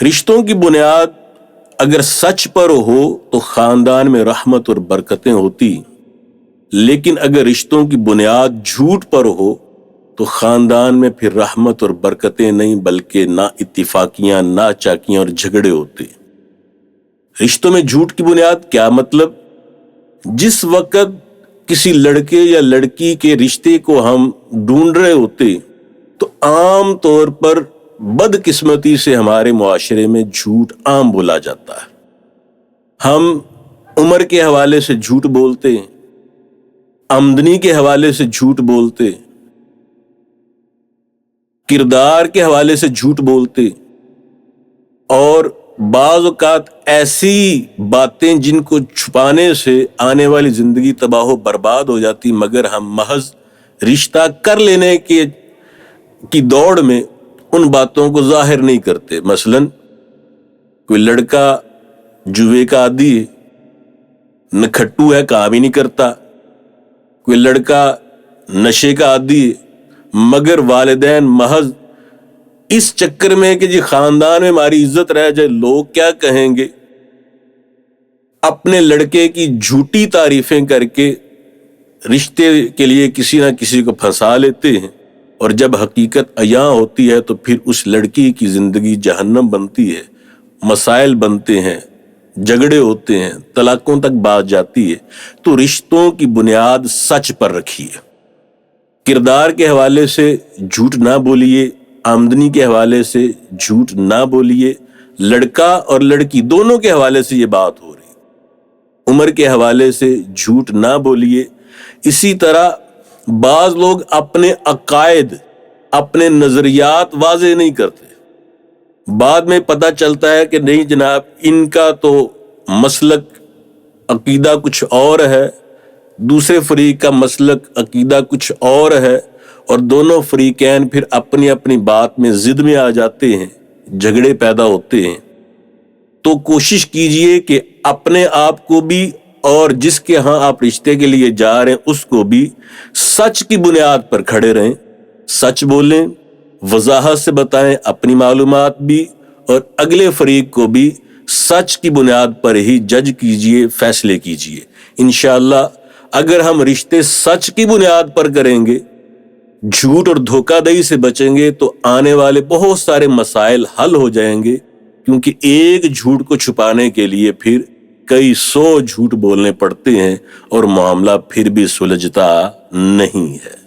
رشتوں کی بنیاد اگر سچ پر ہو تو خاندان میں رحمت اور برکتیں ہوتی، لیکن اگر رشتوں کی بنیاد جھوٹ پر ہو تو خاندان میں پھر رحمت اور برکتیں نہیں بلکہ نا اتفاقیاں، نا چاکیاں اور جھگڑے ہوتے۔ رشتوں میں جھوٹ کی بنیاد کیا مطلب؟ جس وقت کسی لڑکے یا لڑکی کے رشتے کو ہم ڈھونڈ رہے ہوتے تو عام طور پر بدقسمتی سے ہمارے معاشرے میں جھوٹ عام بولا جاتا ہے۔ ہم عمر کے حوالے سے جھوٹ بولتے، آمدنی کے حوالے سے جھوٹ بولتے، کردار کے حوالے سے جھوٹ بولتے، اور بعض اوقات ایسی باتیں جن کو چھپانے سے آنے والی زندگی تباہ و برباد ہو جاتی، مگر ہم محض رشتہ کر لینے کی دوڑ میں ان باتوں کو ظاہر نہیں کرتے۔ مثلا کوئی لڑکا جوے کا عادی ہے، نکھٹو ہے، کام ہی نہیں کرتا۔ کوئی لڑکا نشے کا عادی ہے، مگر والدین محض اس چکر میں کہ جی خاندان میں ہماری عزت رہ جائے، لوگ کیا کہیں گے، اپنے لڑکے کی جھوٹی تعریفیں کر کے رشتے کے لیے کسی نہ کسی کو پھنسا لیتے ہیں، اور جب حقیقت عیاں ہوتی ہے تو پھر اس لڑکی کی زندگی جہنم بنتی ہے، مسائل بنتے ہیں، جھگڑے ہوتے ہیں، طلاقوں تک بات جاتی ہے۔ تو رشتوں کی بنیاد سچ پر رکھیے، کردار کے حوالے سے جھوٹ نہ بولیے، آمدنی کے حوالے سے جھوٹ نہ بولیے، لڑکا اور لڑکی دونوں کے حوالے سے یہ بات ہو رہی، عمر کے حوالے سے جھوٹ نہ بولیے۔ اسی طرح بعض لوگ اپنے عقائد، اپنے نظریات واضح نہیں کرتے، بعد میں پتہ چلتا ہے کہ نہیں جناب ان کا تو مسلک عقیدہ کچھ اور ہے، دوسرے فریق کا مسلک عقیدہ کچھ اور ہے، اور دونوں فریقین پھر اپنی اپنی بات میں ضد میں آ جاتے ہیں، جھگڑے پیدا ہوتے ہیں۔ تو کوشش کیجئے کہ اپنے آپ کو بھی اور جس کے ہاں آپ رشتے کے لیے جا رہے ہیں اس کو بھی سچ کی بنیاد پر کھڑے رہیں، سچ بولیں، وضاحت سے بتائیں اپنی معلومات بھی، اور اگلے فریق کو بھی سچ کی بنیاد پر ہی جج کیجئے، فیصلے کیجئے۔ انشاءاللہ اگر ہم رشتے سچ کی بنیاد پر کریں گے، جھوٹ اور دھوکہ دہی سے بچیں گے، تو آنے والے بہت سارے مسائل حل ہو جائیں گے، کیونکہ ایک جھوٹ کو چھپانے کے لیے پھر کئی 100 جھوٹ بولنے پڑتے ہیں، اور معاملہ پھر بھی سلجھتا نہیں ہے۔